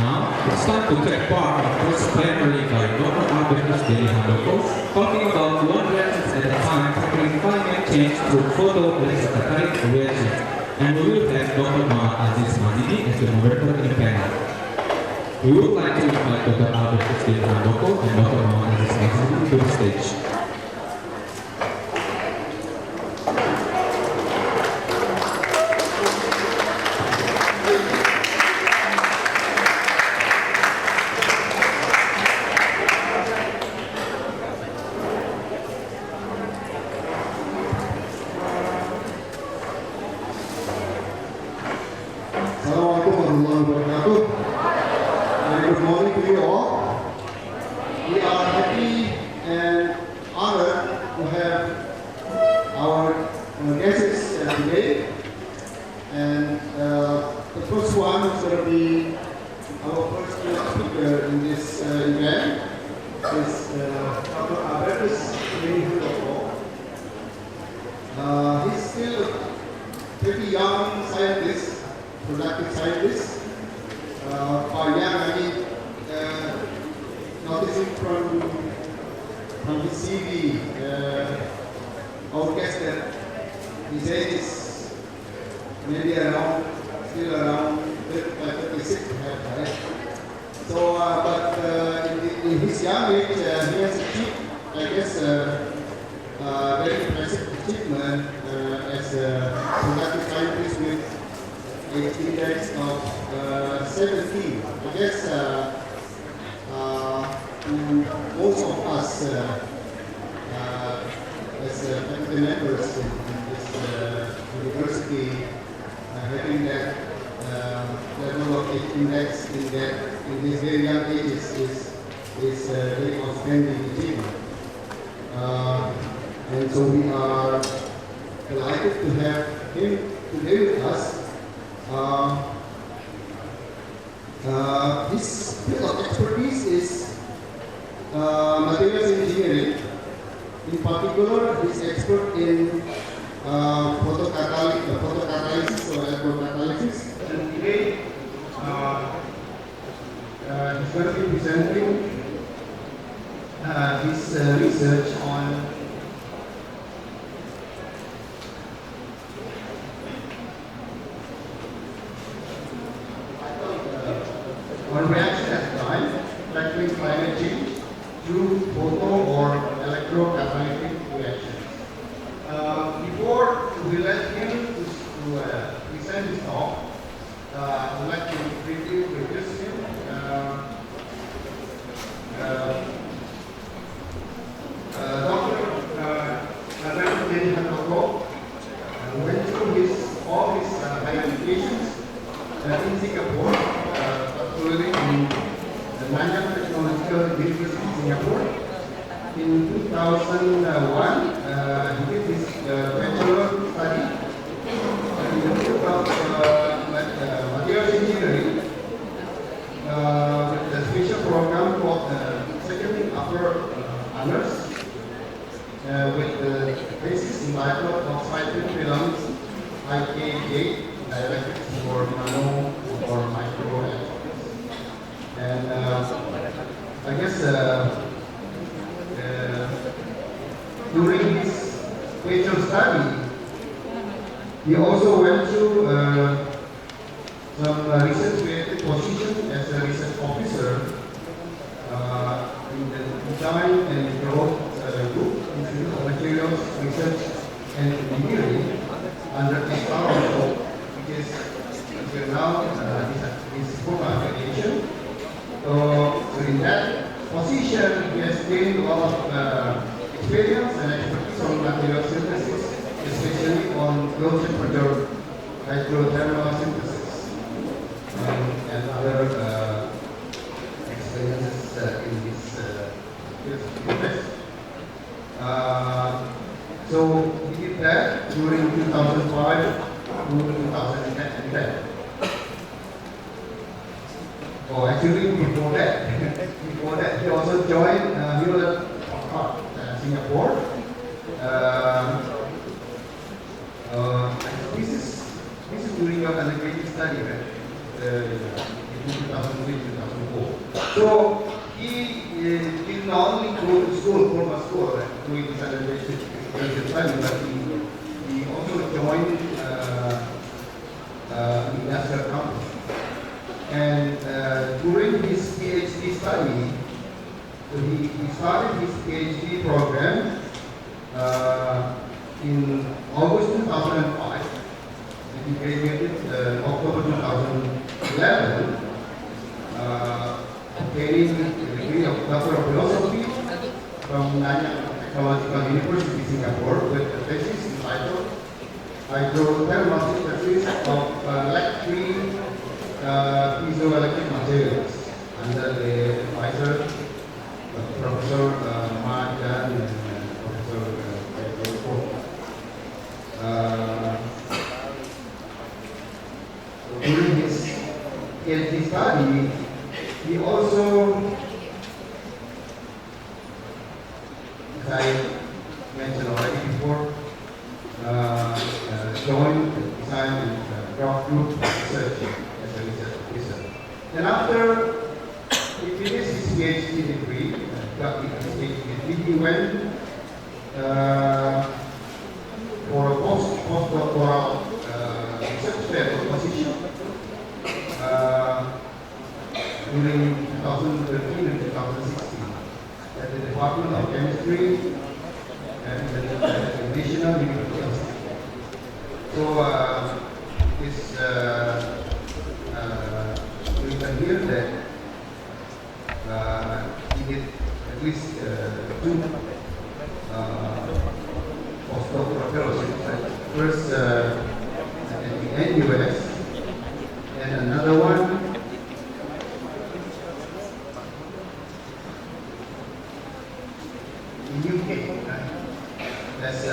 Now, it's time to take part in the first plenary by Dr. Albertus Denny Handoko, talking about one reactions at a time tackling climate change through Photo-Electrocatalytic reaction. And we will have Dr. Aziz Madini as the moderator in the panel. We would like to invite Dr. Albertus Denny Handoko and Dr. Aziz Madini to the stage. Good morning to you all. We are happy and honored to have our guests today. And the first one is going to be our first speaker in this event is Dr. Albertus Denny Handoko. He's still a pretty young scientist, productive scientist. By young, I mean, noticing from his CV, our guess that his age is maybe still around 36 perhaps, right? So, but in his young age, he has achieved, I guess, very impressive achievement as a productive scientist with an index of 17. I guess to most of us as faculty members in this university, having that level of index in this very young age is very outstanding achievement. And so we are delighted to have him today with us. His field of expertise is materials engineering. In particular, he's expert in photocatalysis or electrocatalysis. And today, he's going to be presenting his research on reaction at time, tackling climate change through photo or electrocatalytic reactions. Before we let him to present his talk, I'd like to briefly introduce him. Dr. Albertus Denny Handoko went through all his higher educations in Singapore. In the Nanyang Technological University, Singapore. In 2001, he did his bachelor study in the field of materials engineering with a special program called second upper honors with the basis entitled Oxide Films IKA directed for nano or micro. And I guess during his bachelor study, he also went through some research-related position as a research officer in the Design and Growth Group, Institute of Materials Research and Engineering under ISMART, which is until now his full affiliation. So in that position, he has gained a lot of experience and expertise on material synthesis, especially on low temperature hydrothermal synthesis and other experiences in this field. So he did that during 2005 to 2010. Oh, actually, before that, he also joined Singapore. This is during your undergraduate study, right? in 2003-2004. So he did not only go to school, formal school, doing this undergraduate study, but he also joined industrial campus. And during his PhD study, he started his PhD program in August 2005. He graduated October 2011, obtaining the degree of Doctor of Philosophy from Nanyang Technological University, Singapore, with a thesis entitled Hydrothermal Synthesis of Electric Piezoelectric Materials under the advisor of Professor Majan and Professor Pedro. During his PhD study, he also, as I mentioned already before, joined the design and draft group research as a researcher. And after he finished his PhD degree, he went for a postdoctoral research fellow position during 2013 and 2016 at the Department of Chemistry and the National University. So we can hear that he did at least 2 postdoctoral fellowships. First at the NUS, and another one in UK as a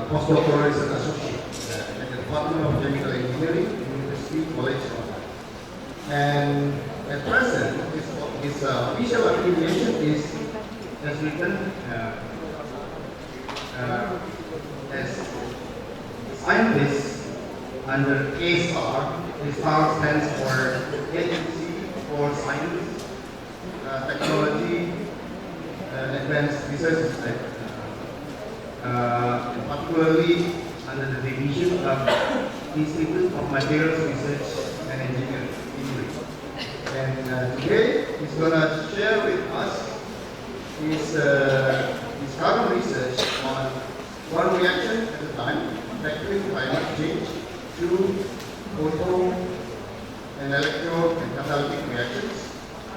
postdoctoral research associate at the Department of Chemical Engineering, University College London. And at present, his official affiliation is as written as scientist under A-STAR. A-STAR stands for Agency for Science, Technology, Advanced Research, particularly under the division of Institute of Materials Research and Engineering. And today he's going to share with us his current research on one reaction at a time, affecting climate change, 2 photo and electrocatalytic reactions,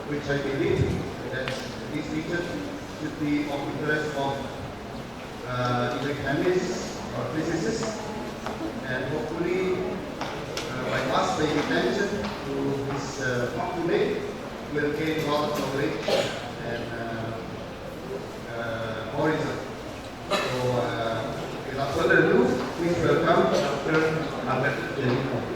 which I believe that this research should be of interest of either chemists or physicists, and hopefully by us paying attention to this talk today, we'll gain a lot of knowledge and horizon. So without further ado, please welcome Dr. Albertus Denny Handoko.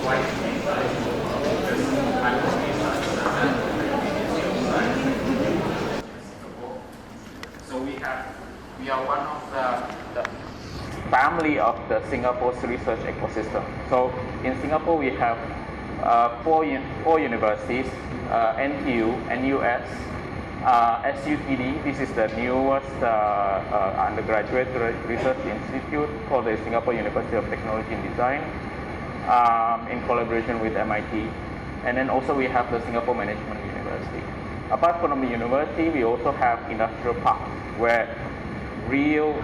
why ASTA is more because I know Singapore. So we are one of the family of the Singapore's research ecosystem. So in Singapore we have four universities, NTU, NUS, SUTD. This is the newest undergraduate research institute called the Singapore University of Technology and Design, in collaboration with MIT. And then also we have the Singapore Management University. Apart from the university, we also have industrial parks where real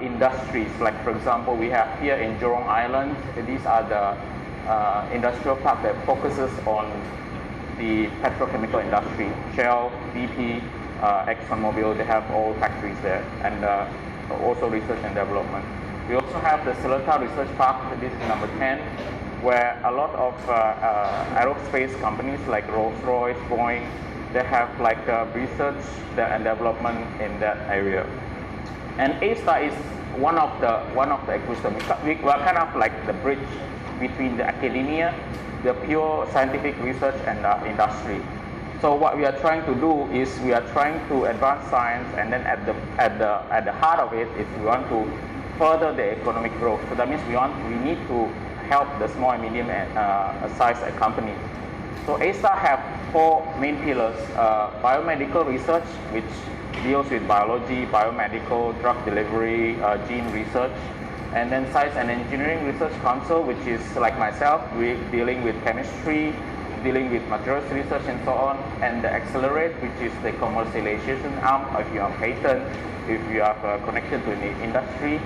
industries, like for example, we have here in Jurong Island, these are the industrial park that focuses on the petrochemical industry. Shell, BP, ExxonMobil, they have all factories there, and also research and development. We also have the Seletar Research Park, this is number 10, where a lot of aerospace companies like Rolls-Royce, Boeing, they have like research and development in that area. And ASTA is one of the ecosystem. We are kind of like the bridge between the academia, the pure scientific research, and industry. So what we are trying to do is we are trying to advance science, and then at the heart of it is we want to further the economic growth. So that means we need to help the small and medium size company. So ASTA have four main pillars: biomedical research, which deals with biology, biomedical, drug delivery, gene research. And then Science and Engineering Research Council, which is like myself, we're dealing with chemistry, dealing with materials research and so on. And the Accelerate, which is the commercialization arm, if you have patent, if you have a connection to the industry.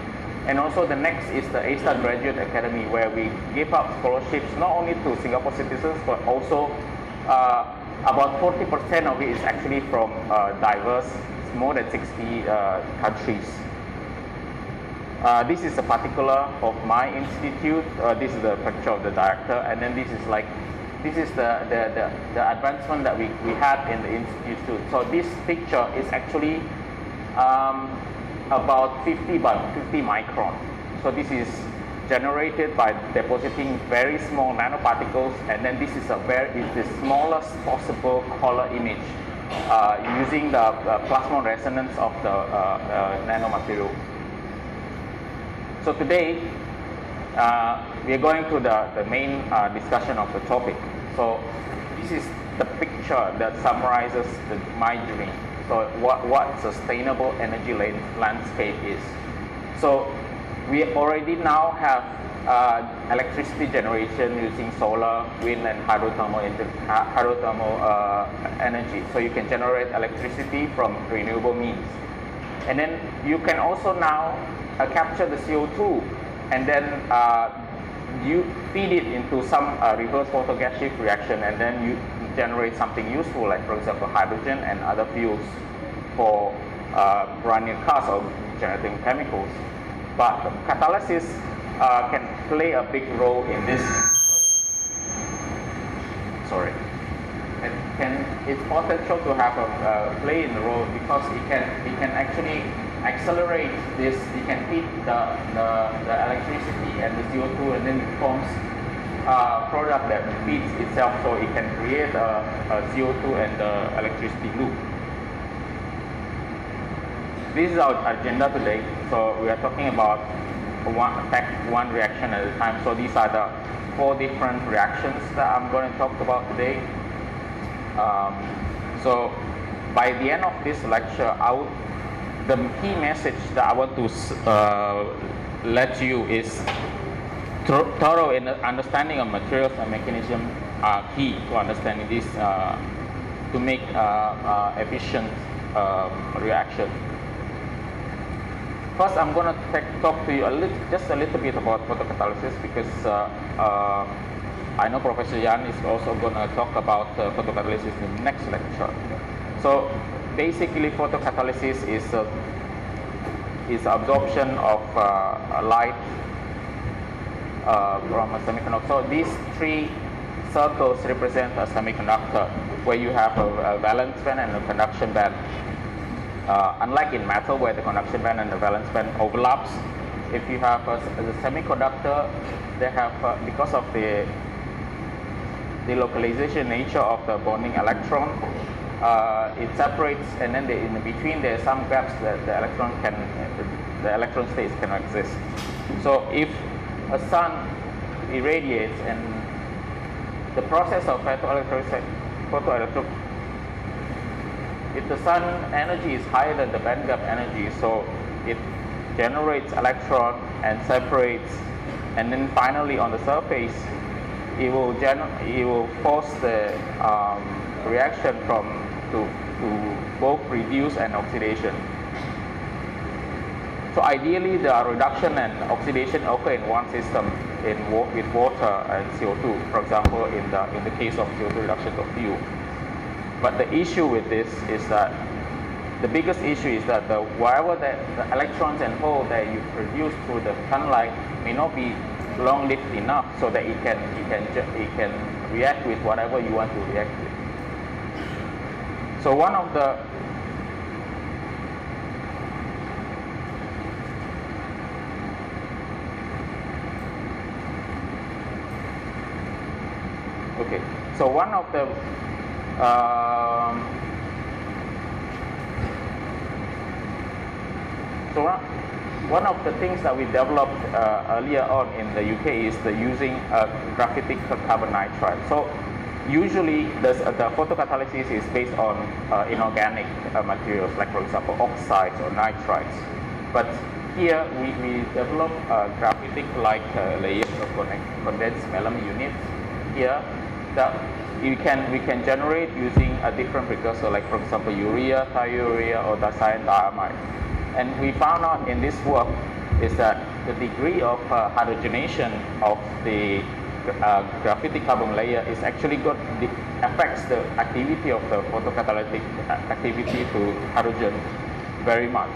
And also the next is the ASTA Graduate Academy, where we give out scholarships not only to Singapore citizens, but also about 40% of it is actually from diverse, more than 60 countries. This is a particular of my institute. This is the picture of the director, and then this is the advancement that we had in the institute. So this picture is actually about 50 by 50 micron. So this is generated by depositing very small nanoparticles, and then this is the smallest possible color image using the plasmon resonance of the nanomaterial. So today, we are going to the main discussion of the topic. So this is the picture that summarizes my dream. So what sustainable energy landscape is. So we already now have electricity generation using solar, wind, and hydrothermal energy. So you can generate electricity from renewable means. And then you can also now capture the CO2, and then you feed it into some reverse photogas shift reaction, and then you generate something useful, like for example hydrogen and other fuels for running cars or generating chemicals. But catalysis can play a big role in this. Sorry. It's potential to have a play in the role because it can actually accelerate this. It can feed the electricity and the CO2, and then it forms a product that feeds itself, so it can create a CO2 and the electricity loop. This is our agenda today. So we are talking about one reaction at a time. So these are the 4 different reactions that I'm going to talk about today. So by the end of this lecture, the key message that I want to let you is thorough understanding of materials and mechanism are key to understanding this to make efficient reaction. First, I'm going to talk to you just a little bit about photocatalysis, because I know Professor Yan is also going to talk about photocatalysis in the next lecture. So basically, photocatalysis is absorption of light from a semiconductor. So these 3 circles represent a semiconductor, where you have a valence band and a conduction band. Unlike in metal, where the conduction band and the valence band overlaps, if you have a semiconductor, they have because of the the localization nature of the bonding electron. It separates, and then in between there are some gaps that the electron states cannot exist. So if a sun irradiates, and the process of if the sun energy is higher than the band gap energy, so it generates electron and separates, and then finally on the surface it will force the reaction to both reduce and oxidation. So ideally the reduction and oxidation occur in one system with water and CO2, for example in the case of CO2 reduction to fuel. But the issue with this is that the biggest issue is that whatever the electrons and holes that you produce through the sunlight may not be long-lived enough so that it can react with whatever you want to react with. So one of the one of the things that we developed earlier on in the UK is using graphitic carbon nitride. So usually the photocatalysis is based on inorganic materials, like for example oxides or nitrides. But here we develop graphitic-like layers of condensed melamine units. Here that we can generate using a different precursor, like for example urea, thiourea, or dicyandiamide. And we found out in this work is that the degree of hydrogenation of the graphitic carbon layer is actually good. It affects the activity of the photocatalytic activity to hydrogen very much.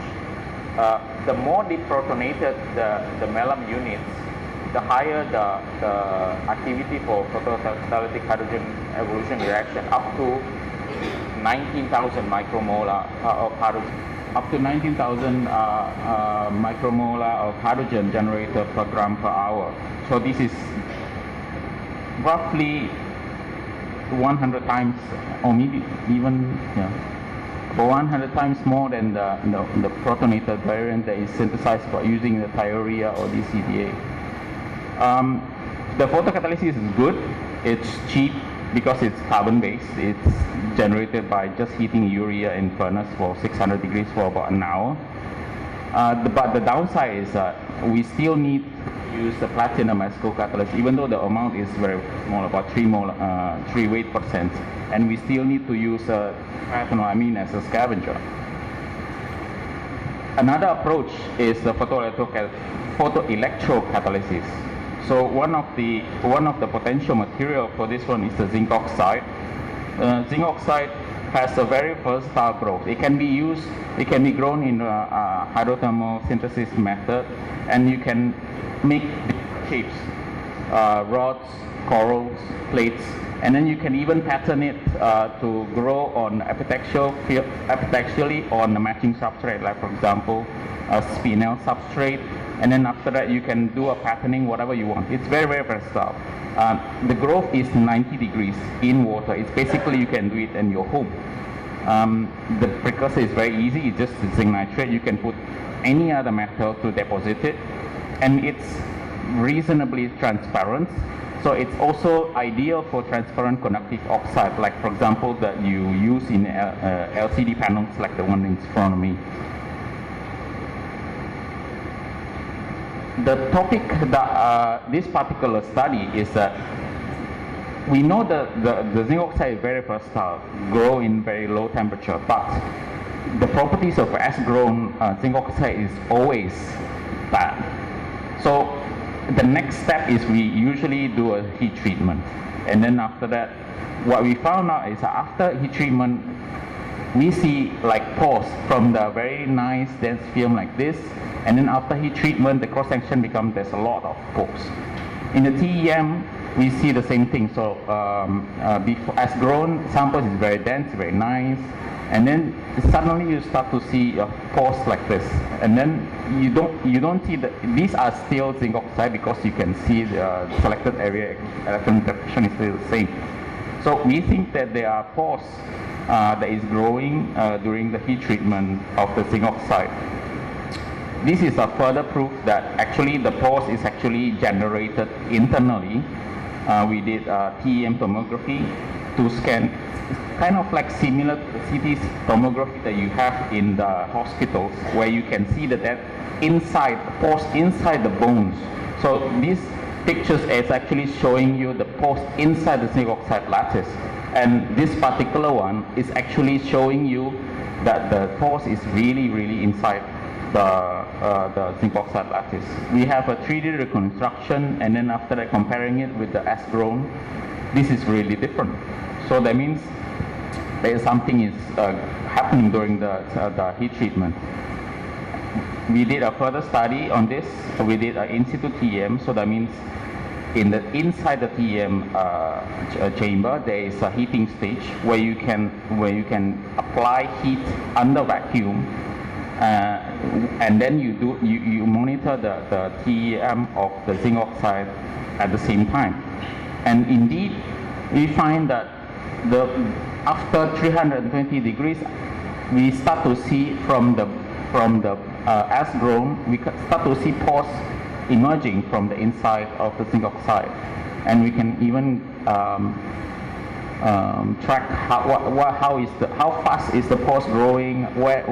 The more deprotonated the melam units, the higher the activity for photocatalytic hydrogen evolution reaction, up to 19,000 micromolar of hydrogen. Up to 19,000 micromolar of hydrogen generated per gram per hour. So this is roughly 100 times, or maybe even 100 times more than the protonated variant that is synthesized by using the thiourea or DCDA. The photocatalysis is good. It's cheap because it's carbon-based. It's generated by just heating urea in furnace for 600 degrees for about an hour. But the downside is that we still need to use the platinum as co-catalyst, even though the amount is very small, about 3 weight percent, and we still need to use platinum as a scavenger. Another approach is the photo-electrocatalysis. So one of the potential material for this one is the zinc oxide. Zinc oxide has a very versatile growth. It can be grown in a hydrothermal synthesis method, and you can make different shapes, rods, corals, plates, and then you can even pattern it to grow on epitaxially on a matching substrate, like for example a spinel substrate. And then after that you can do a patterning whatever you want. It's very, very versatile. The growth is 90 degrees in water. It's basically you can do it in your home. The precursor is very easy. It's just zinc nitrate. You can put any other metal to deposit it, and it's reasonably transparent. So it's also ideal for transparent conductive oxide, like for example that you use in LCD panels like the one in front of me. The topic that this particular study is that we know that the zinc oxide is very versatile, grow in very low temperature, but the properties of as-grown zinc oxide is always bad. So the next step is we usually do a heat treatment, and then after that, what we found out is that after heat treatment, we see like pores from the very nice dense film like this, and then after heat treatment, the cross-section becomes, there's a lot of pores. In the TEM, we see the same thing. So as grown, samples is very dense, very nice, and then suddenly you start to see pores like this, and then you don't see that these are still zinc oxide because you can see the selected area electron interaction is still the same. So we think that there are pores that is growing during the heat treatment of the zinc oxide. This is a further proof that actually the pores is actually generated internally. We did TEM tomography to scan, kind of like similar CT tomography that you have in the hospitals, where you can see that inside, pores inside the bones. So these pictures is actually showing you the pores inside the zinc oxide lattice. And this particular one is actually showing you that the pores is really, really inside the zinc oxide lattice. We have a 3D reconstruction, and then after that comparing it with the S-grown, this is really different. So that means there is something is happening during the heat treatment. We did a further study on this. We did an in situ TEM, so that means inside the TEM chamber there is a heating stage where you can apply heat under vacuum. And then you monitor the TEM of the zinc oxide at the same time. And indeed, we find that after 320 degrees, we start to see from the S-grown, we start to see pores emerging from the inside of the zinc oxide, and we can even track how fast is the pores growing. Where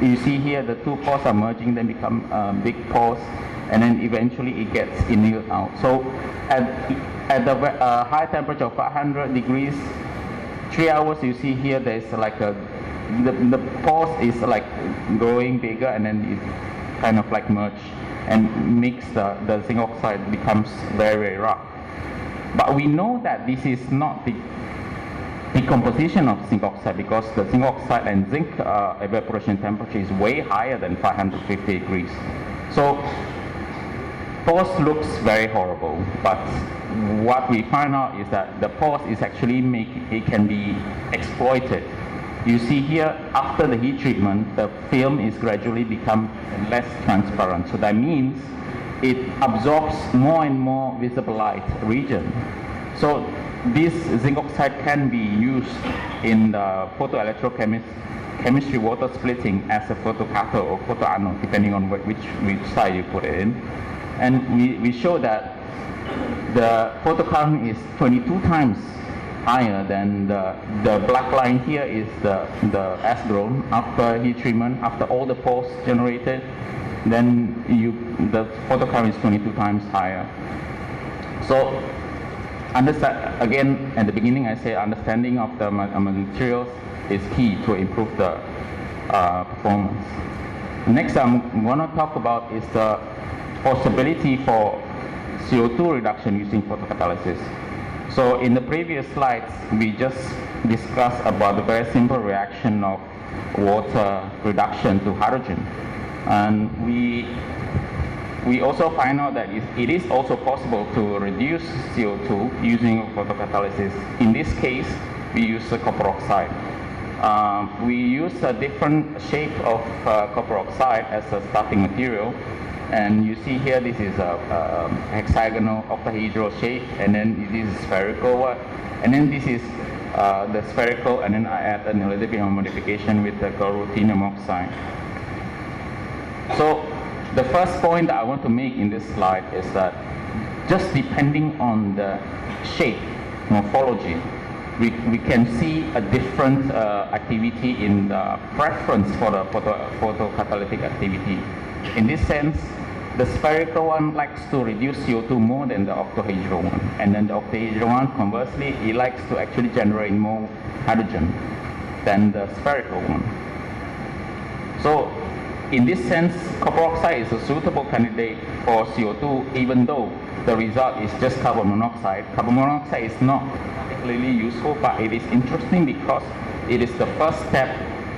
you see here the two pores are merging, then become big pores, and then eventually it gets annealed out. So at the high temperature of 500 degrees, 3 hours, you see here there's like the pores is like growing bigger, and then it kind of like merge and makes the zinc oxide becomes very, very rough. But we know that this is not the decomposition of zinc oxide, because the zinc oxide and zinc evaporation temperature is way higher than 550 degrees. So pores looks very horrible, but what we find out is that the pores is actually it can be exploited. You see here, after the heat treatment, the film is gradually become less transparent. So that means it absorbs more and more visible light region. So this zinc oxide can be used in the photoelectrochemistry water splitting as a photocathode or photoanode, depending on which side you put it in. And we show that the photocurrent is 22 times higher than the black line here is the S-grown. After heat treatment, after all the pores generated, then the photocurrent is 22 times higher. So understand, again, at the beginning I say understanding of the materials is key to improve the performance. Next I'm going to talk about is the possibility for CO2 reduction using photocatalysis. So in the previous slides, we just discussed about the very simple reaction of water reduction to hydrogen. And we also find out that it is also possible to reduce CO2 using photocatalysis. In this case, we use copper oxide. We use a different shape of copper oxide as a starting material. And you see here, this is a hexagonal octahedral shape, and then this is spherical, and then this is the spherical, and then I add a little bit of modification with the ruthenium oxide. So the first point that I want to make in this slide is that just depending on the shape, morphology, we can see a different activity in the preference for the photocatalytic activity. In this sense, the spherical one likes to reduce CO2 more than the octahedral one, and then the octahedral one, conversely, it likes to actually generate more hydrogen than the spherical one. So in this sense, copper oxide is a suitable candidate for CO2, even though the result is just carbon monoxide. Carbon monoxide is not particularly useful, but it is interesting because it is the first step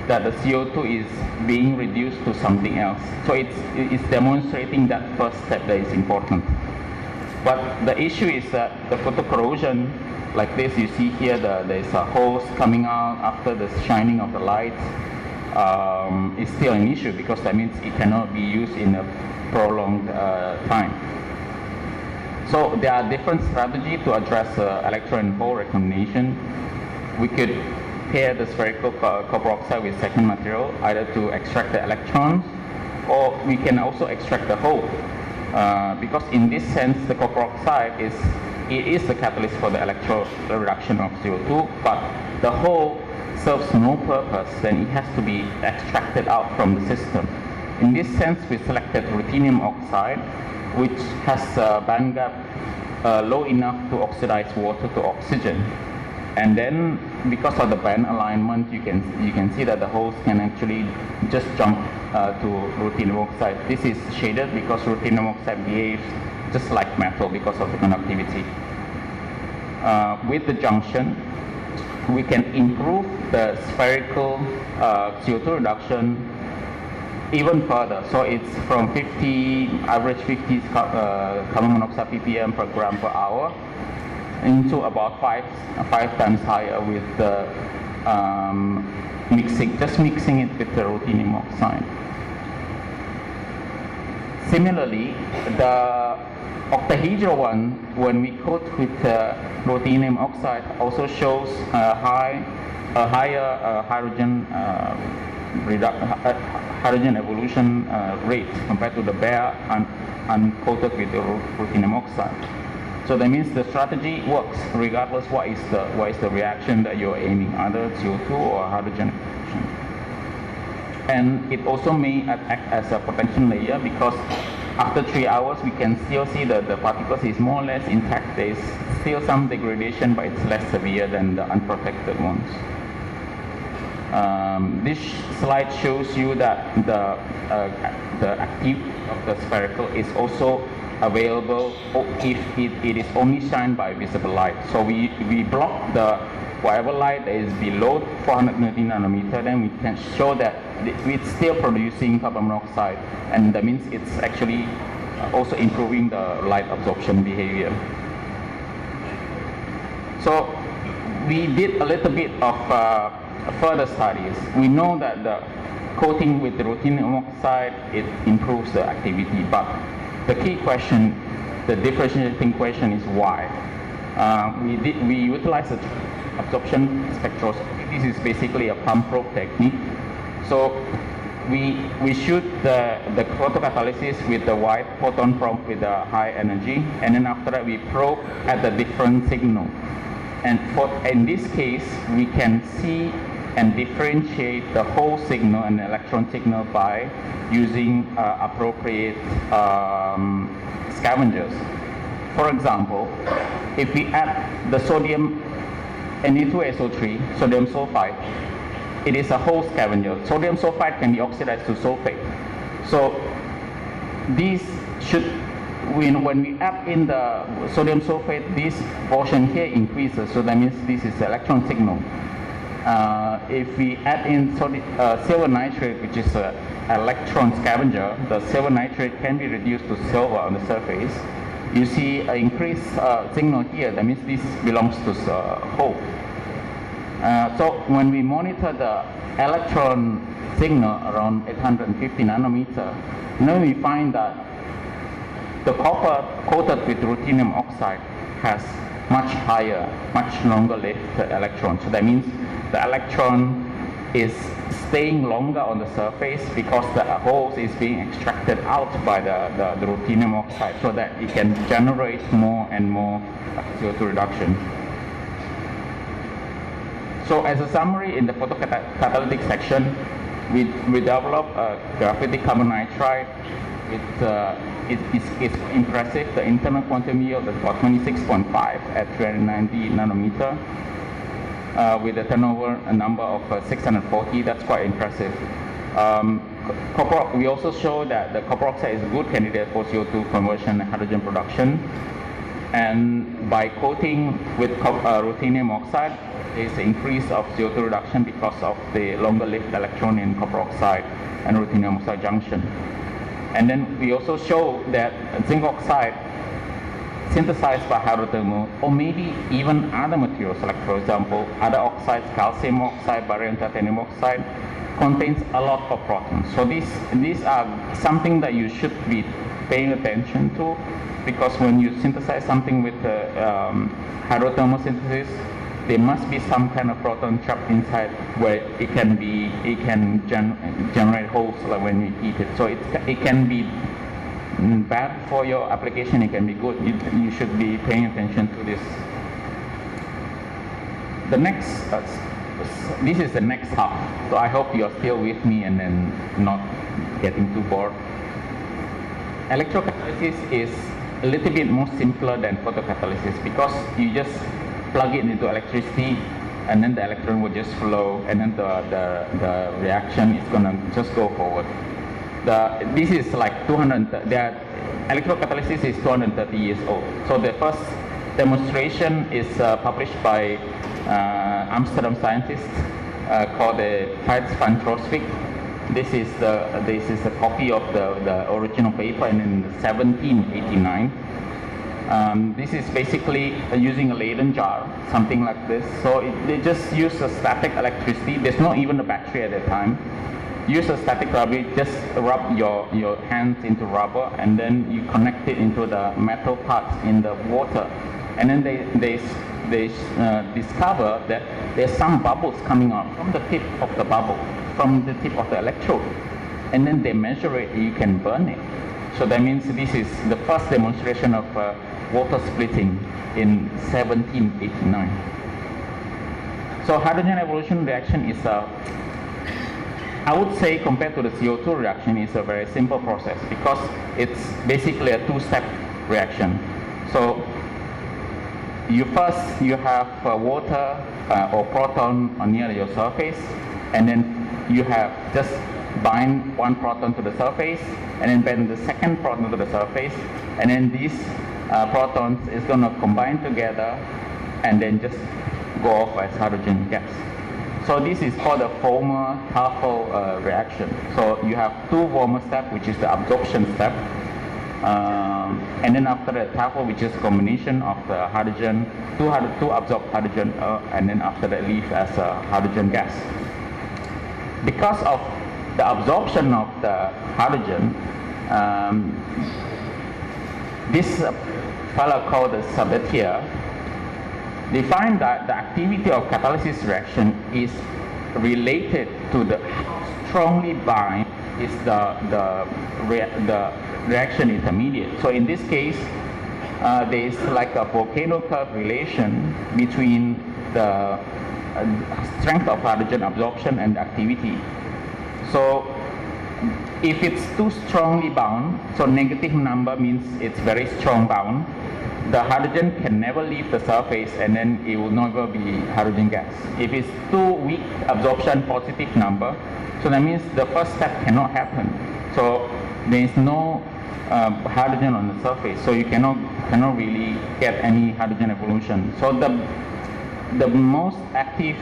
that the CO2 is being reduced to something else. So it's demonstrating that first step that is important. But the issue is that the photocorrosion, like this, you see here, there's a hose coming out after the shining of the light, is still an issue, because that means it cannot be used in a prolonged time. So there are different strategies to address electron hole recombination. We could pair the spherical copper oxide with second material, either to extract the electrons, or we can also extract the hole. Because in this sense, the copper oxide is the catalyst for the electron reduction of CO2, but the hole serves no purpose, then it has to be extracted out from the system. In this sense, we selected ruthenium oxide, which has a band gap low enough to oxidize water to oxygen. And then, because of the band alignment, you can see that the holes can actually just jump to ruthenium oxide. This is shaded because ruthenium oxide behaves just like metal because of the conductivity. With the junction, we can improve the spherical CO2 reduction even further. So it's from average 50 carbon monoxide ppm per gram per hour into about five times higher with the mixing it with the ruthenium oxide. Similarly, the octahedral one, when we coat with ruthenium oxide, also shows a higher hydrogen evolution rate compared to the bare uncoated with the ruthenium oxide. So that means the strategy works regardless what is the reaction that you're aiming, either CO2 or hydrogen evolution. And it also may act as a protection layer, because after 3 hours we can still see that the particles is more or less intact. There is still some degradation, but it's less severe than the unprotected ones. This slide shows you that the activity of the spherical is also available if it is only shined by visible light. So we block the whatever light that is below 430 nanometer, then we can show that it's still producing carbon monoxide, and that means it's actually also improving the light absorption behavior. So we did a little bit of further studies. We know that the coating with the ruthenium oxide, it improves the activity, but the key question, the differentiating question, is why. We utilize the absorption spectroscopy. This is basically a pump probe technique. So we shoot the photocatalysis with the white photon probe with a high energy, and then after that we probe at the different signal. And in this case, we can see and differentiate the whole signal and the electron signal by using appropriate scavengers. For example, if we add the sodium Na2SO3, sodium sulfide, it is a whole scavenger. Sodium sulfide can be oxidized to sulfate. So these should, when we add in the sodium sulfate, this portion here increases, so that means this is the electron signal. If we add in silver nitrate, which is an electron scavenger, the silver nitrate can be reduced to silver on the surface. You see an increased signal here, that means this belongs to the hole. So when we monitor the electron signal around 850 nanometer, now we find that the copper coated with ruthenium oxide has much higher, much longer lived electron. So that means the electron is staying longer on the surface because the holes is being extracted out by the ruthenium oxide, so that it can generate more and more CO2 reduction. So as a summary, in the photocatalytic section, we developed a graphitic carbon nitride. It's impressive. The internal quantum yield is about 26.5 at 390 nanometer. With a turnover number of 640, that's quite impressive. We also show that the copper oxide is a good candidate for CO2 conversion and hydrogen production. And by coating with ruthenium oxide, there is an increase of CO2 reduction because of the longer lived electron in copper oxide and ruthenium oxide junction. And then we also show that zinc oxide synthesized by hydrothermal, or maybe even other materials, like for example other oxides, calcium oxide, barium titanium oxide, contains a lot of protons. So these are something that you should be paying attention to, because when you synthesize something with hydrothermal synthesis, there must be some kind of proton trapped inside where it can generate holes like when you heat it. So it can be bad for your application, it can be good. You should be paying attention to this. The next, this is the next half. So I hope you're still with me and then not getting too bored. Electrocatalysis is a little bit more simpler than photocatalysis because you just plug it into electricity and then the electron will just flow and then the reaction is gonna just go forward. This is like electrocatalysis is 230 years old. So the first demonstration is published by Amsterdam scientist called Thijs van Troostwijk. This is a copy of the original paper in 1789. This is basically using a Leyden jar, something like this. So they just use a static electricity. There's not even a battery at that time. Use a static rubber, just rub your hands into rubber and then you connect it into the metal parts in the water. And then they discover that there's some bubbles coming out from the tip of the bubble, from the tip of the electrode. And then they measure it, you can burn it. So that means this is the first demonstration of water splitting in 1789. So hydrogen evolution reaction is I would say compared to the CO2 reaction, is a very simple process because it's basically a two-step reaction. So you have water or proton near your surface, and then you have just bind one proton to the surface, and then bend the second proton to the surface, and then these protons is going to combine together and then just go off as hydrogen gas. So this is called a Fomer-Tafel reaction. So you have two Fomer steps, which is the absorption step, and then after the Tafel, which is a combination of the hydrogen, two absorbed hydrogen, and then after that leave as a hydrogen gas. Because of the absorption of the hydrogen, this fellow called the Sabatier, they find that the activity of catalysis reaction is related to the how strongly bind is the reaction intermediate. So in this case, there is like a volcano curve relation between the strength of hydrogen absorption and activity. So if it's too strongly bound, so negative number means it's very strong bound, the hydrogen can never leave the surface and then it will never be hydrogen gas. If it's too weak absorption, positive number, so that means the first step cannot happen. So there is no hydrogen on the surface, so you cannot really get any hydrogen evolution. So the most active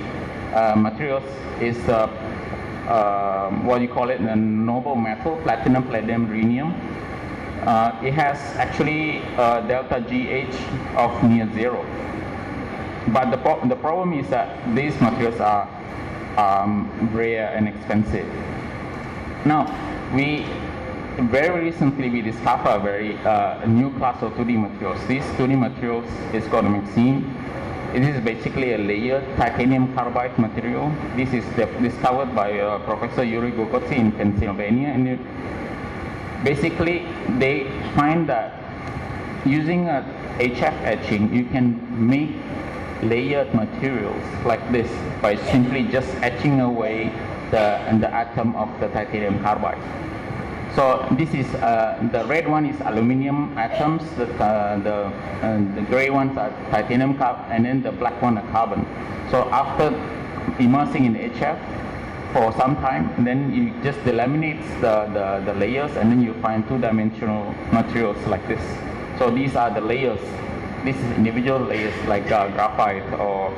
materials is what you call it, the noble metal, platinum, palladium, rhenium. It has actually delta GH of near zero. But the problem is that these materials are rare and expensive. Now, very recently we discovered a very new class of 2D materials. These 2D materials is called MXene. It is basically a layered titanium carbide material. This is discovered by Professor Yuri Gogotsi in Pennsylvania. And basically, they find that using a HF etching, you can make layered materials like this by simply just etching away the atom of the titanium carbide. So this is the red one is aluminum atoms, the gray ones are titanium carbide, and then the black one are carbon. So after immersing in HF for some time, and then you just delaminate the layers, and then you find two-dimensional materials like this. So these are the layers. This is individual layers like graphite or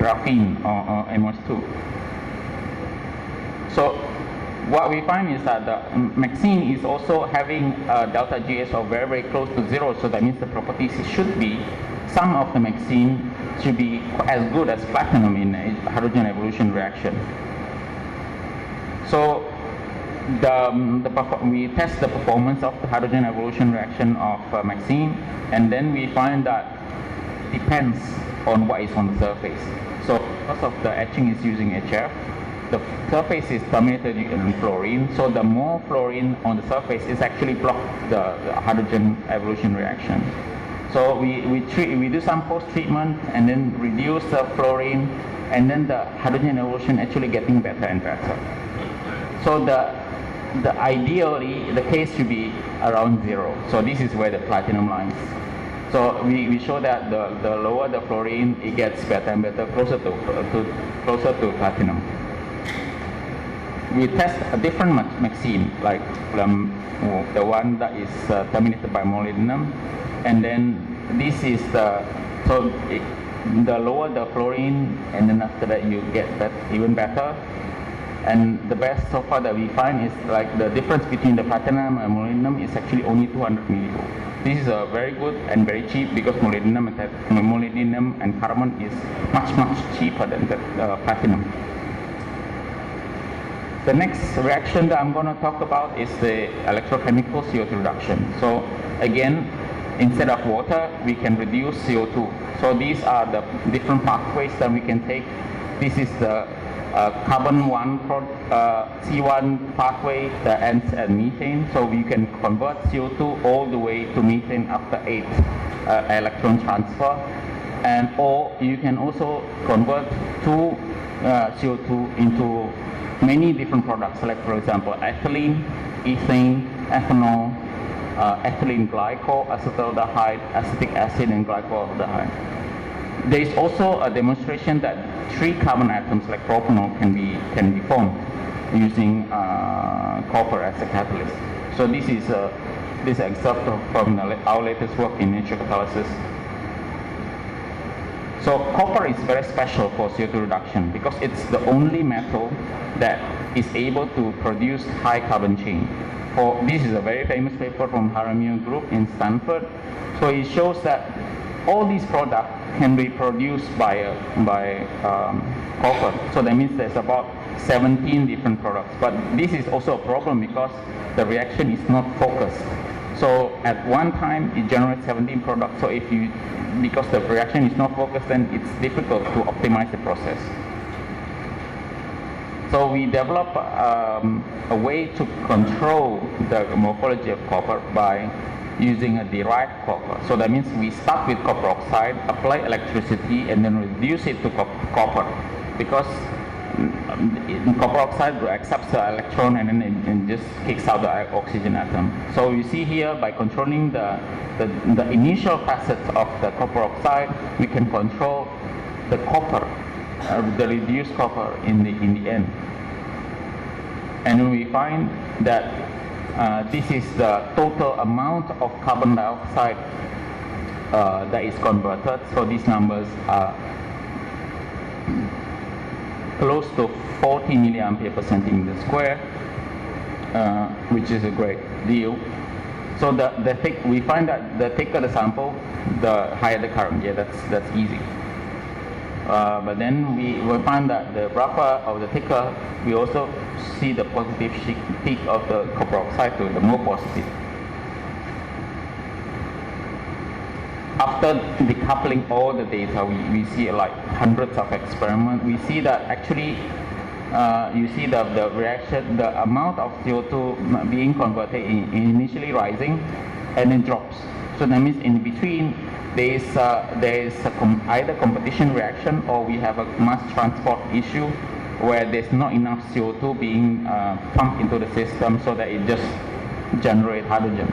graphene or MS2. So what we find is that the MXene is also having delta GS of very, very close to zero. So that means the properties should be, some of the MXene should be as good as platinum in a hydrogen evolution reaction. So we test the performance of the hydrogen evolution reaction of MXene, and then we find that depends on what is on the surface. So because of the etching is using HF, the surface is dominated in fluorine, so the more fluorine on the surface is actually block the hydrogen evolution reaction. So we do some post-treatment and then reduce the fluorine, and then the hydrogen evolution actually getting better and better. So the ideally the case should be around 0. So this is where the platinum lies. So we show that the lower the fluorine, it gets better and better, closer to platinum. We test a different MXene, like the one that is terminated by molybdenum, and then this is the lower the fluorine, and then after that you get that even better. And the best so far that we find is like the difference between the platinum and molybdenum is actually only 200 millivolt. This is very good and very cheap because molybdenum and carbon is much cheaper than the platinum. The next reaction that I'm going to talk about is the electrochemical CO2 reduction. So again, instead of water, we can reduce CO2. So these are the different pathways that we can take. This is the carbon 1 C1 pathway that ends at methane. So we can convert CO2 all the way to methane after 8 electron transfer. And or you can also convert CO2 into many different products, like for example ethylene, ethane, ethanol, ethylene glycol, acetaldehyde, acetic acid, and glycolaldehyde. There is also a demonstration that 3 carbon atoms like propanol can be formed using copper as a catalyst. So this is this excerpt from our latest work in Electrocatalysis. So copper is very special for CO2 reduction because it's the only metal that is able to produce high carbon chain. This is a very famous paper from Haramio group in Stanford. So it shows that all these products can be produced by copper. So that means there's about 17 different products. But this is also a problem because the reaction is not focused. So at one time it generates 17 products. So because the reaction is not focused, then it's difficult to optimize the process. So we developed a way to control the morphology of copper by using a derived copper. So that means we start with copper oxide, apply electricity, and then reduce it to copper, because copper oxide accepts the electron and then it just kicks out the oxygen atom. So you see here, by controlling the initial facets of the copper oxide, we can control the copper, the reduced copper in the end. And we find that this is the total amount of carbon dioxide that is converted. So these numbers are close to 40 milliampere per centimeter square, which is a great deal. So we find that the thicker the sample, the higher the current. Yeah, that's easy. But then we find that the rougher or the thicker, we also see the positive peak of the copper oxide to the more positive. After decoupling all the data, we see like hundreds of experiments. We see that actually, you see the reaction, the amount of CO2 being converted initially rising and then drops. So that means in between, there is either competition reaction or we have a mass transport issue where there's not enough CO2 being pumped into the system so that it just generates hydrogen.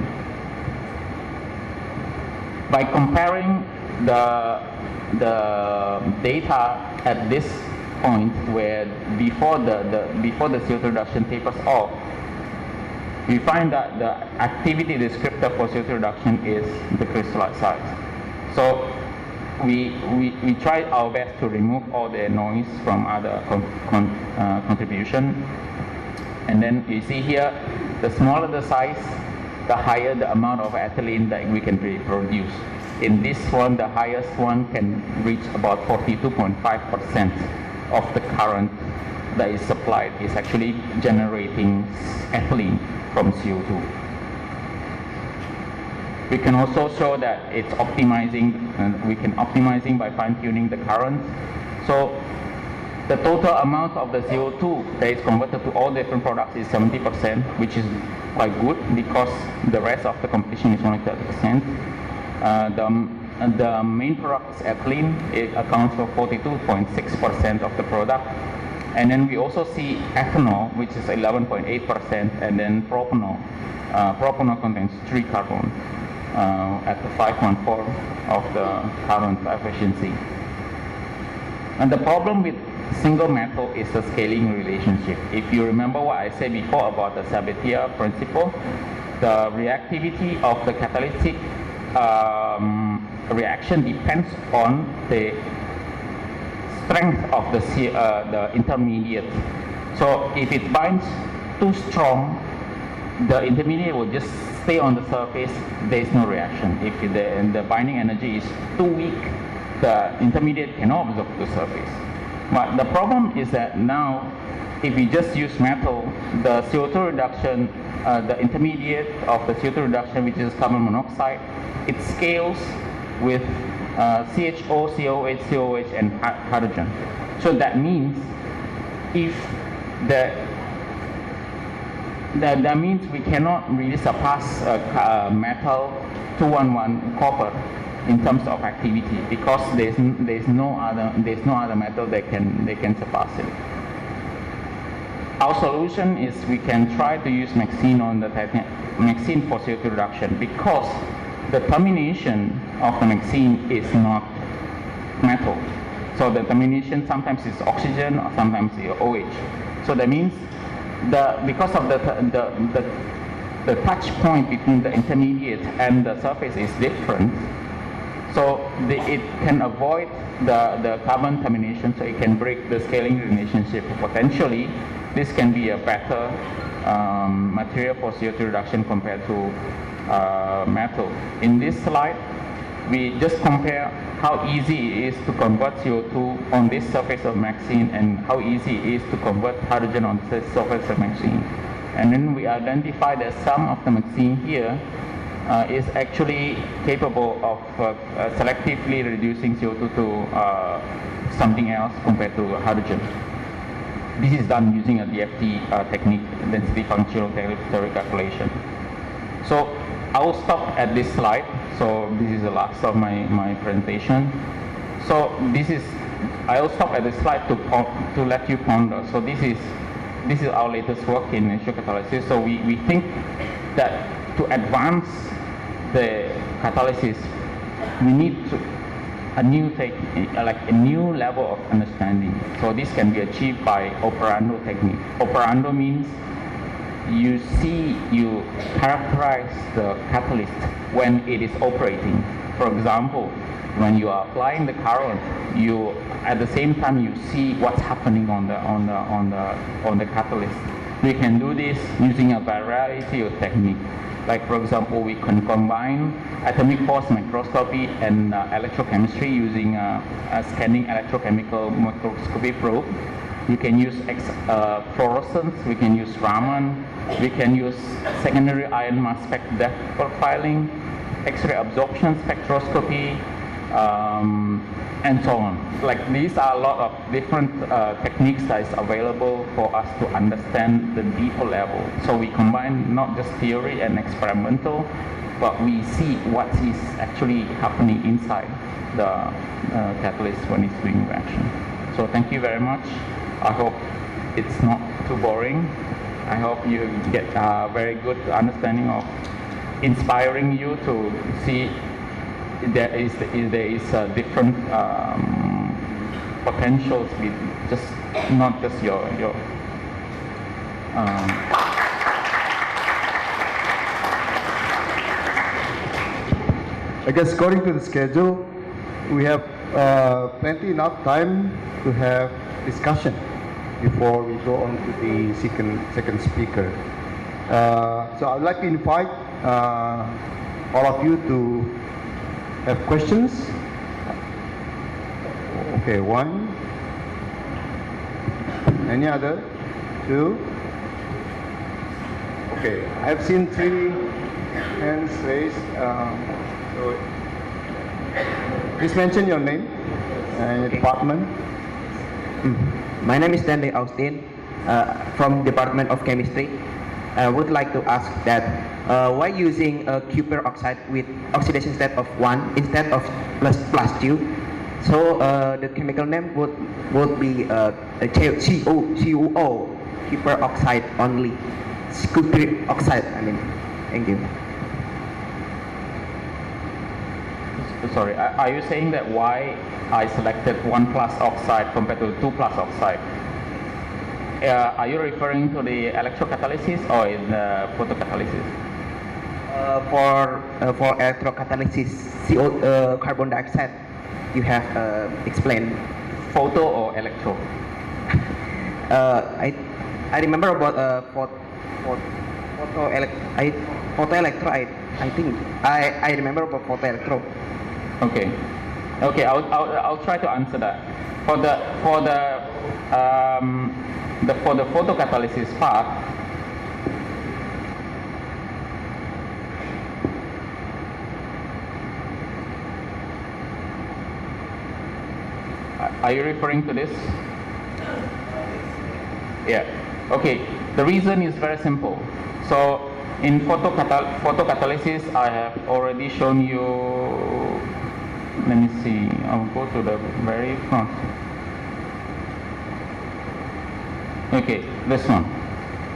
By comparing the data at this point, where before the CO2 reduction tapers off, we find that the activity descriptor for CO2 reduction is the crystallite size. So we tried our best to remove all the noise from other contribution, and then you see here, the smaller the size, the higher the amount of ethylene that we can produce. In this one, the highest one can reach about 42.5% of the current that is supplied is actually generating ethylene from CO2. We can also show that it's optimizing, and we can optimizing by fine-tuning the current. So the total amount of the CO2 that is converted to all different products is 70%, which is quite good because the rest of the competition is only 30%. The main product is ethylene. It accounts for 42.6% of the product. And then we also see ethanol, which is 11.8%, and then propanol. Propanol contains 3 carbon at the 5.4 of the current efficiency. And the problem with single metal is the scaling relationship. If you remember what I said before about the Sabatier principle, the reactivity of the catalytic reaction depends on the strength of the intermediate. So if it binds too strong, the intermediate will just stay on the surface. There is no reaction. If the binding energy is too weak, the intermediate cannot absorb the surface. But the problem is that now, if we just use metal, the CO2 reduction, the intermediate of the CO2 reduction, which is carbon monoxide, it scales with CHO, COH, COH, and hydrogen. So that means if that means we cannot really surpass metal 211 copper in terms of activity, because there's no other metal that can surpass it. Our solution is we can try to use MXene on the MXene for CO2 reduction, because the termination of the MXene is not metal. So the termination sometimes is oxygen or sometimes is OH. So that means because of the touch point between the intermediate and the surface is different, so it can avoid the carbon termination, so it can break the scaling relationship. Potentially, this can be a better material for CO2 reduction compared to metal. In this slide, we just compare how easy it is to convert CO2 on this surface of MXene and how easy it is to convert hydrogen on this surface of MXene. And then we identify that some of the MXene here is actually capable of selectively reducing CO2 to something else compared to hydrogen. This is done using a DFT technique, density functional theory calculation. So I will stop at this slide. So this is the last of my presentation. So I will stop at this slide to let you ponder. So this is our latest work in electrocatalysis. So we think that to advance the catalysis, we need a new level of understanding. So this can be achieved by operando technique. Operando means you characterize the catalyst when it is operating. For example, when you are applying the current, at the same time you see what's happening on the catalyst. We can do this using a variety of techniques. Like, for example, we can combine atomic force microscopy and electrochemistry using a scanning electrochemical microscopy probe. We can use fluorescence, we can use Raman, we can use secondary ion mass spec depth profiling, X-ray absorption spectroscopy, and so on. Like, these are a lot of different techniques that is available for us to understand the deeper level. So we combine not just theory and experimental, but we see what is actually happening inside the catalyst when it's doing reaction. So thank you very much. I hope it's not too boring. I hope you get a very good understanding of inspiring you to see there is different potentials with not just your I guess according to the schedule, we have plenty enough time to have discussion before we go on to the second speaker. So I'd like to invite all of you to have questions. Okay, one. Any other? 2? Okay, I've seen 3 hands raised. So please mention your name and your department. My name is Zinc Oxide from Department of Chemistry. I would like to ask that why using a copper oxide with oxidation state of 1 instead of +2? So the chemical name would be CuO, copper oxide only. Copper oxide, I mean. Thank you. Sorry, are you saying that why I selected 1+ oxide compared to 2+ oxide? Are you referring to the electrocatalysis or in photocatalysis? For electrocatalysis, carbon dioxide, you have explained. Photo or electro? I remember about photo-electro. I think I remember about photo-electro. Okay, I'll try to answer that. For the photocatalysis part, are you referring to this? Yeah. Okay. The reason is very simple. So in photocatalysis, I have already shown you. Let me see. I'll go to the very front. Okay, this one.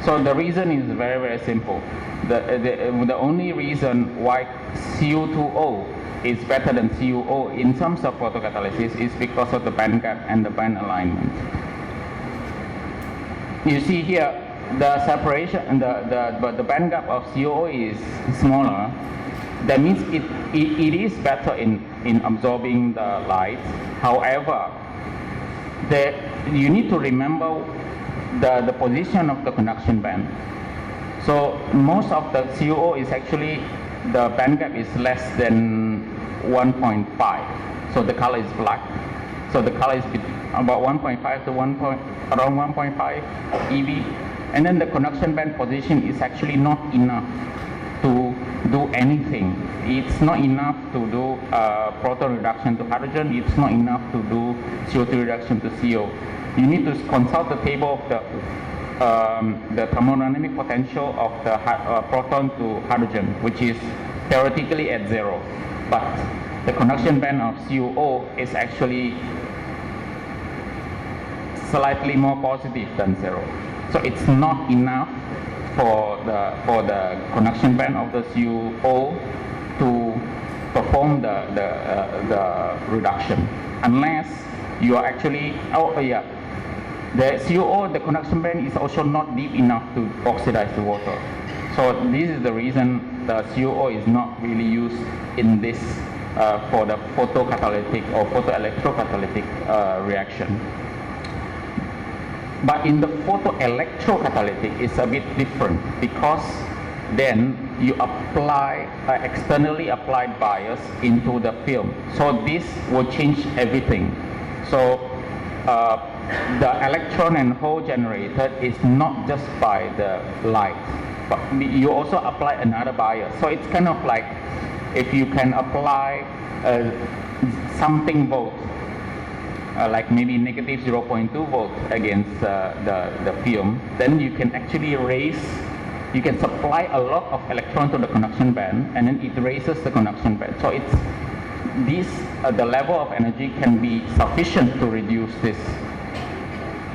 So the reason is very, very simple. The only reason why Cu2O is better than CuO in terms of photocatalysis is because of the band gap and the band alignment. You see here, the separation and the band gap of CuO is smaller. That means it is better in absorbing the light. However, you need to remember the position of the conduction band. So most of the CuO is actually, the band gap is less than 1.5. So the color is black. So the color is about 1.5 to around 1.5 eV. And then the conduction band position is actually not enough to do anything. It's not enough to do proton reduction to hydrogen. It's not enough to do CO2 reduction to CO. You need to consult the table of the thermodynamic potential of the proton to hydrogen, which is theoretically at 0. But the conduction band of CuO is actually slightly more positive than 0. So it's not enough for the conduction band of the CuO to perform the reduction, unless you are actually, the CuO, the conduction band is also not deep enough to oxidize the water. So this is the reason the CuO is not really used in this for the photocatalytic or photo-electrocatalytic reaction. But in the photo-electrocatalytic, it's a bit different, because then you apply externally applied bias into the film. So this will change everything. So the electron and hole generated is not just by the light, but you also apply another bias. So it's kind of like if you can apply something volt, like maybe negative 0.2 volts against the film, then you can actually you can supply a lot of electron to the conduction band, and then it raises the conduction band. So it's the level of energy can be sufficient to reduce this.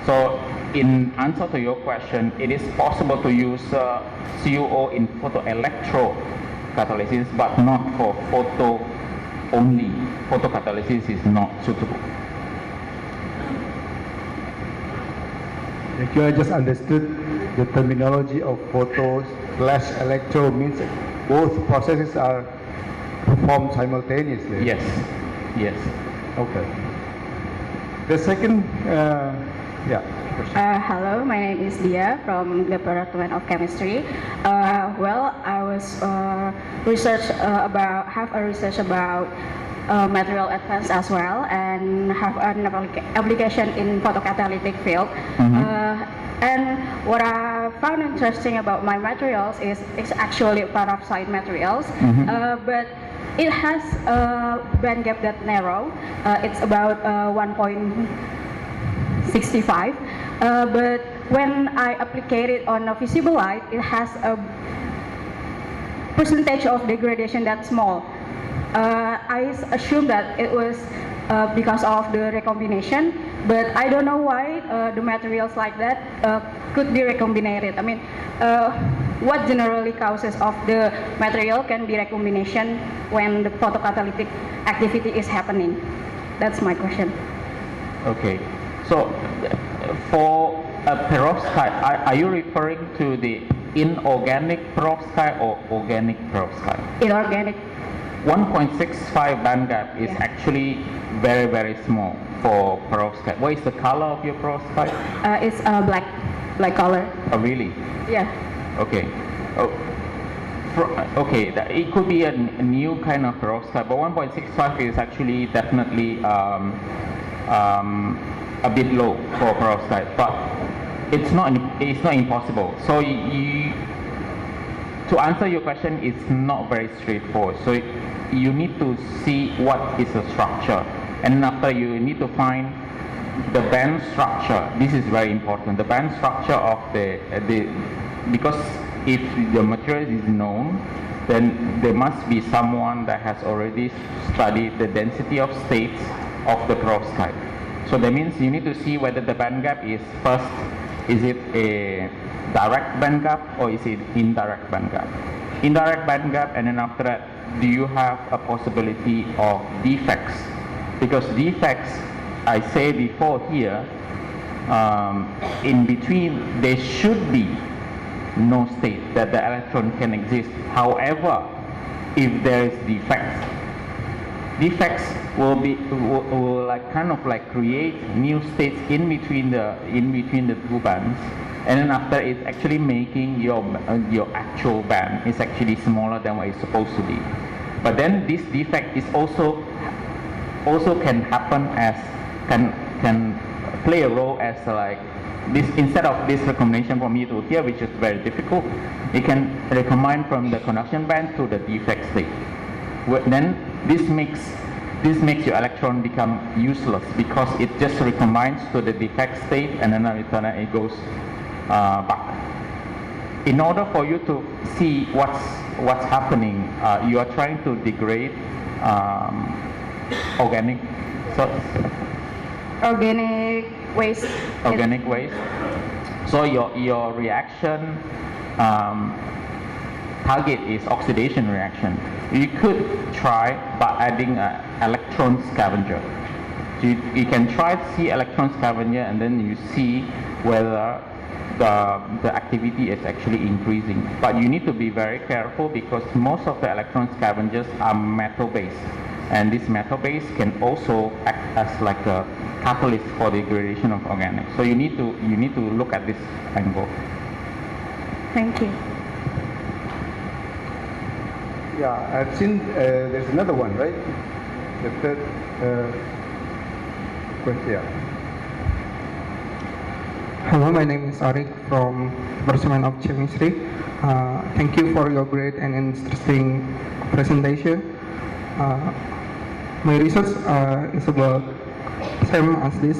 So in answer to your question, it is possible to use CuO in photo-electrocatalysis, but not for photo only. Photocatalysis is not suitable. If you just understood the terminology of photo/electro means both processes are performed simultaneously. Yes. Yes. Okay. The second, question. Hello, my name is Dia from Laboratorium of Chemistry. I was have a research about material advanced as well, and have an application in photocatalytic field. And what I found interesting about my materials is it's actually peroxide materials, but it has a band gap that narrow. It's about 1.65, but when I apply it on a visible light, it has a percentage of degradation that's small. I assume that it was because of the recombination, but I don't know why the materials like that could be recombinated. I mean, what generally causes of the material can be recombination when the photocatalytic activity is happening? That's my question. Okay, so for a perovskite, are you referring to the inorganic perovskite or organic perovskite? Inorganic. 1.65 band gap is Yeah. actually very, very small for perovskite. What is the color of your perovskite? It's black color. Oh, really? Yeah. Okay. Oh, okay, it could be a new kind of perovskite, but 1.65 is actually definitely a bit low for perovskite, but it's not impossible. So to answer your question, it's not very straightforward. So you need to see what is the structure, and then after you need to find the band structure. This is very important. The band structure of the because if the material is known, then there must be someone that has already studied the density of states of the perovskite. So that means you need to see whether the band gap is first, is it a direct band gap or is it indirect band gap? Indirect band gap, and then after that, do you have a possibility of defects? Because defects, I say before here, in between there should be no state that the electron can exist. However, if there is defects will like kind of like create new states in between the two bands, and then after it's actually making your actual band is actually smaller than what it's supposed to be. But then this defect is also can happen as can play a role as like this, instead of this recombination from here to here, which is very difficult, it can recombine from the conduction band to the defect state. Then this makes your electron become useless because it just recombines to the defect state, and then it goes back. In order for you to see what's happening, you are trying to degrade organic waste. Organic waste. So your reaction target is oxidation reaction. You could try by adding an electron scavenger. So you can try to see electron scavenger, and then you see whether the activity is actually increasing. But you need to be very careful because most of the electron scavengers are metal based, and this metal base can also act as like a catalyst for degradation of organics. So you need to look at this angle. Thank you. Yeah, I've seen there's another one, right? The third question. Hello, my name is Arik from Department of Chemistry. Thank you for your great and interesting presentation. My research is about same as this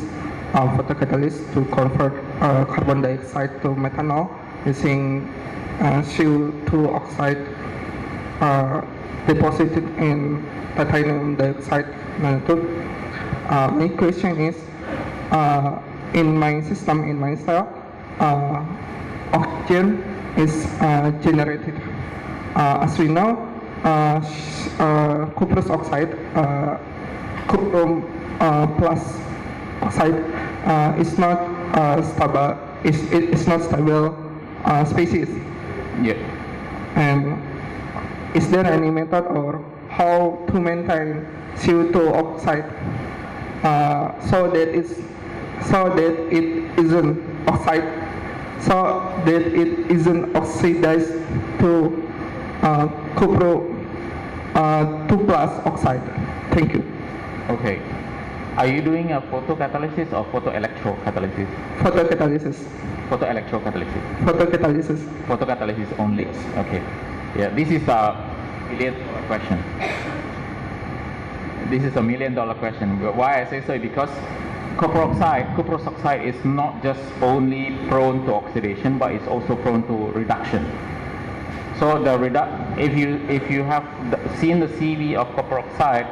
photocatalyst to convert carbon dioxide to methanol using CO2 oxide deposited in titanium dioxide nanotube. My question is, in my system, in my cell, oxygen is generated. As we know, cuprous oxide, cuprum plus oxide is not stable. It's not stable species. Yeah. And is there any method or how to maintain CO2 oxide so that it isn't oxide, so that it isn't oxidized to cupro 2+ oxide? Thank you. Okay. Are you doing a photocatalysis or photo-electrocatalysis? Photocatalysis. Photo-electrocatalysis. Photocatalysis. Photocatalysis only. Okay. Yeah, this is a million-dollar question. This is a million-dollar question. Why I say so? Because cuprous oxide is not just only prone to oxidation, but it's also prone to reduction. So if you have seen the CV of copper oxide,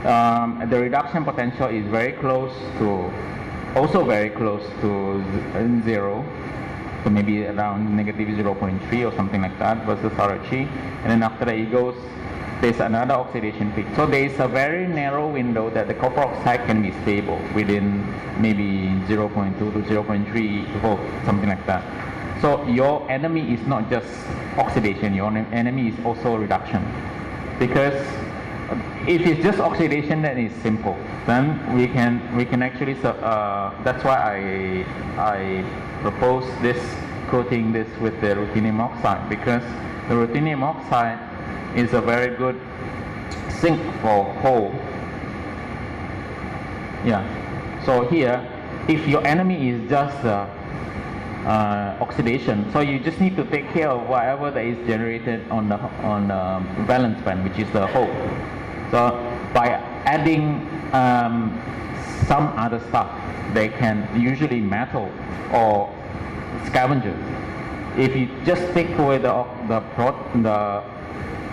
the reduction potential is very close to, zero, so maybe around negative 0.3 or something like that versus RHE, and then after that it goes, there's another oxidation peak. So there is a very narrow window that the copper oxide can be stable within maybe 0.2 to 0.3 volt, something like that. So your enemy is not just oxidation, your enemy is also reduction. Because if it's just oxidation, then it's simple. Then we can actually, that's why I propose this, coating this with the ruthenium oxide, because the ruthenium oxide is a very good sink for hole. Yeah. So here, if your enemy is just oxidation, so you just need to take care of whatever that is generated on the valence band, which is the hole. So by adding some other stuff, they can usually metal or scavengers. If you just take away the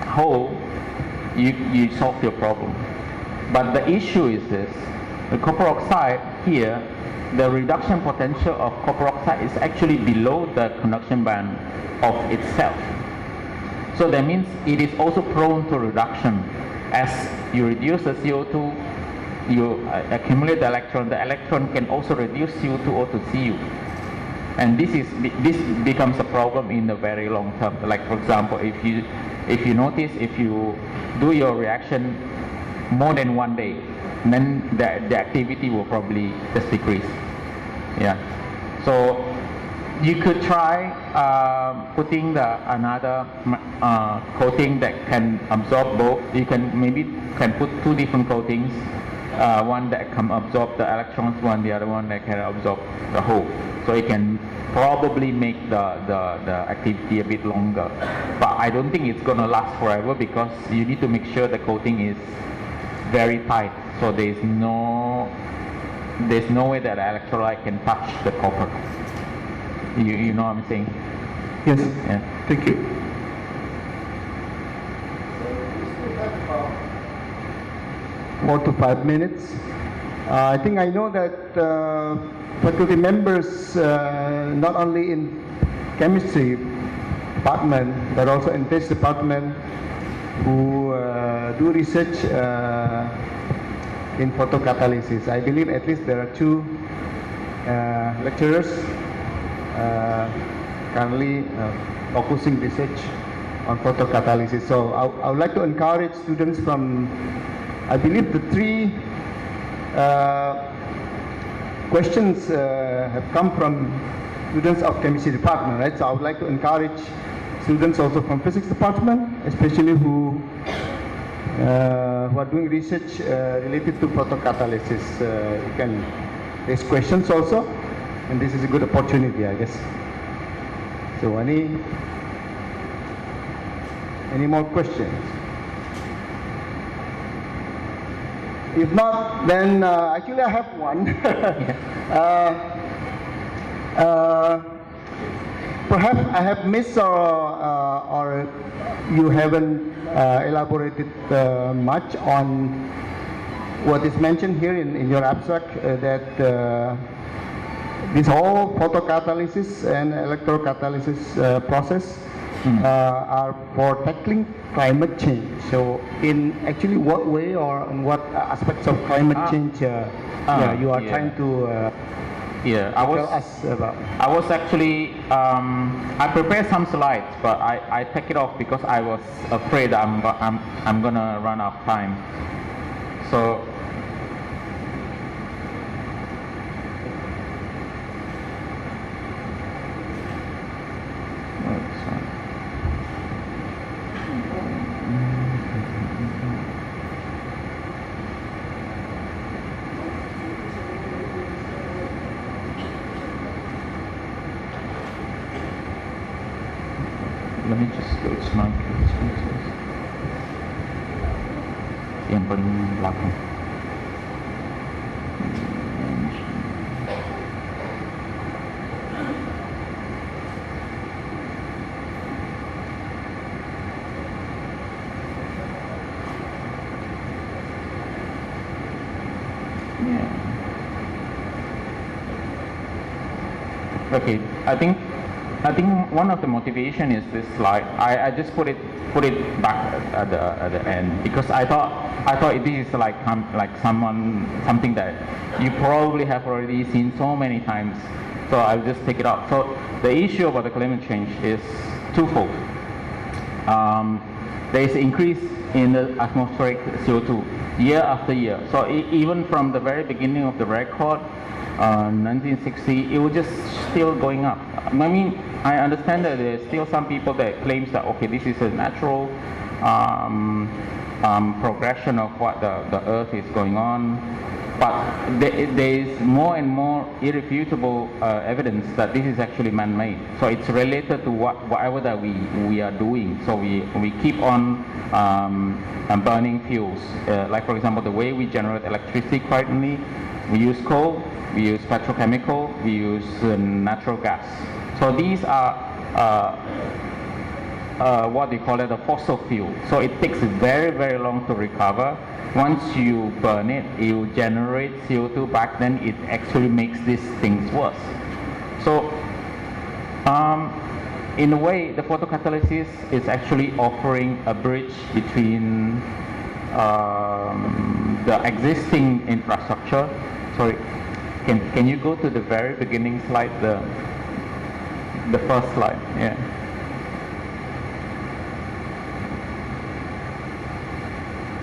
hole, you solve your problem. But the issue is this: the copper oxide here, the reduction potential of copper oxide is actually below the conduction band of itself. So that means it is also prone to reduction. As you reduce the CO2, you accumulate the electron can also reduce CO2 to Cu. And this becomes a problem in the very long term. Like for example, if you notice, if you do your reaction more than 1 day, then the activity will probably just decrease. Yeah. So you could try putting another coating that can absorb both. You can put two different coatings, one that can absorb the electrons, the other one that can absorb the hole. So it can probably make the activity a bit longer. But I don't think it's gonna last forever, because you need to make sure the coating is very tight. So there's no way that the electrolyte can touch the copper. You know what I'm saying? Yes. Yeah. Thank you. We have about 4 to 5 minutes. I think I know that faculty members, not only in chemistry department, but also in this department, who do research in photocatalysis. I believe at least there are 2 lecturers currently focusing research on photocatalysis. So I would like to encourage students from, I believe the 3 questions have come from students of chemistry department, right? So I would like to encourage students also from physics department, especially who are doing research related to photocatalysis. You can raise questions also, and this is a good opportunity, I guess. So any more questions? If not, then actually I have one. Perhaps I have missed or you haven't elaborated much on what is mentioned here in your abstract, that this whole photocatalysis and electrocatalysis process are for tackling climate change. So in actually what way or in what aspects of climate change you are trying to tell us about? I was actually, I prepared some slides, but I take it off because I was afraid I'm gonna run out of time. So me just go to my experiences. Yang paling belakang. Okay, I think one of the motivation is this slide. I just put it back at the end because I thought this is like something that you probably have already seen so many times. So I'll just take it out. So the issue about the climate change is twofold. There is increase in the atmospheric CO2 year after year. So even from the very beginning of the record, 1960, it was just still going up. I mean, I understand that there's still some people that claims that, okay, this is a natural progression of what the Earth is going on, but there is more and more irrefutable evidence that this is actually man-made. So it's related to whatever that we are doing. So we keep on burning fuels. Like for example, the way we generate electricity currently, we use coal, we use petrochemical, we use natural gas. So these are what they call it, a fossil fuel. So it takes very, very long to recover. Once you burn it, you generate CO2 back, then it actually makes these things worse. So in a way, the photocatalysis is actually offering a bridge between the existing infrastructure. Sorry, can you go to the very beginning slide, the first slide? Yeah.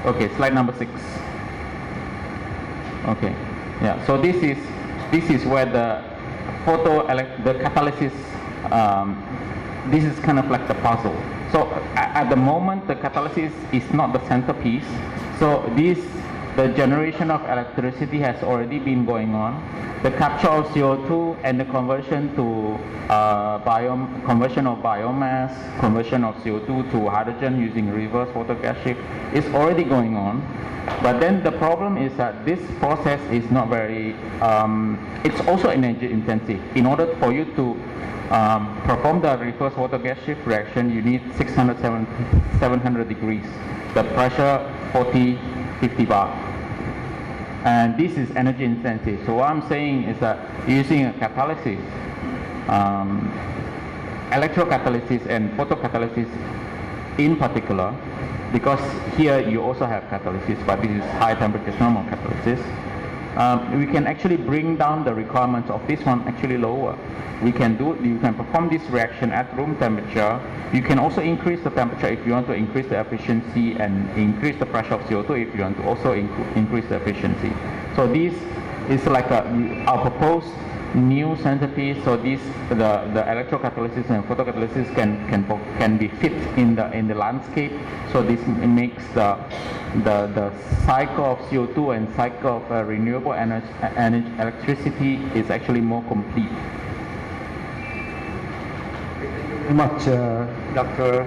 Okay, slide number 6. Okay, yeah. So this is where the catalysis. This is kind of like the puzzle. So at the moment, the catalysis is not the centerpiece. So the generation of electricity has already been going on. The capture of CO2 and the conversion to conversion of biomass, conversion of CO2 to hydrogen using reverse photogas shift is already going on. But then the problem is that this process is not very, it's also energy intensive. In order for you to perform the reverse photogas shift reaction, you need 700 degrees. The pressure 40, 50 bar. And this is energy intensive. So what I'm saying is that using a catalysis, electrocatalysis and photocatalysis in particular, because here you also have catalysis, but this is high temperature thermal catalysis, we can actually bring down the requirements of this one actually lower. You can perform this reaction at room temperature. You can also increase the temperature if you want to increase the efficiency and increase the pressure of CO2 if you want to also increase the efficiency. So this is like our proposed new centerpiece. So the electrocatalysis and photocatalysis can be fit in the landscape. So this makes the cycle of CO2 and cycle of renewable energy electricity is actually more complete. Very much, Dr.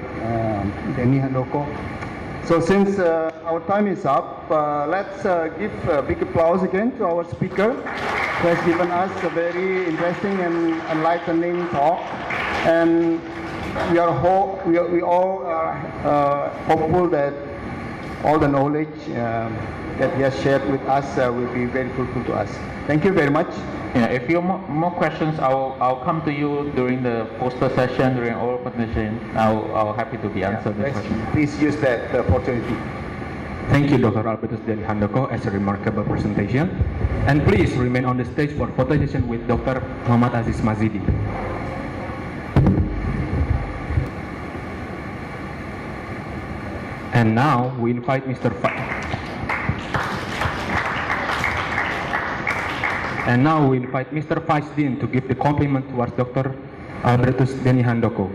Denny Handoko. So since our time is up, let's give a big applause again to our speaker who has given us a very interesting and enlightening talk. And we all are hopeful that all the knowledge that he has shared with us will be very fruitful to us. Thank you very much. Yeah, if you have more questions, I'll come to you during the poster session, during oral presentation. I'll happy to be answered the question. Please use that opportunity. Thank you, Dr. Albertus Denny Handoko, as a remarkable presentation. And please remain on the stage for photo session with Dr. Muhammad Aziz Mazidi. And now we invite Mr. Vice Dean to give the compliment towards Dr. Albertus Denny Handoko.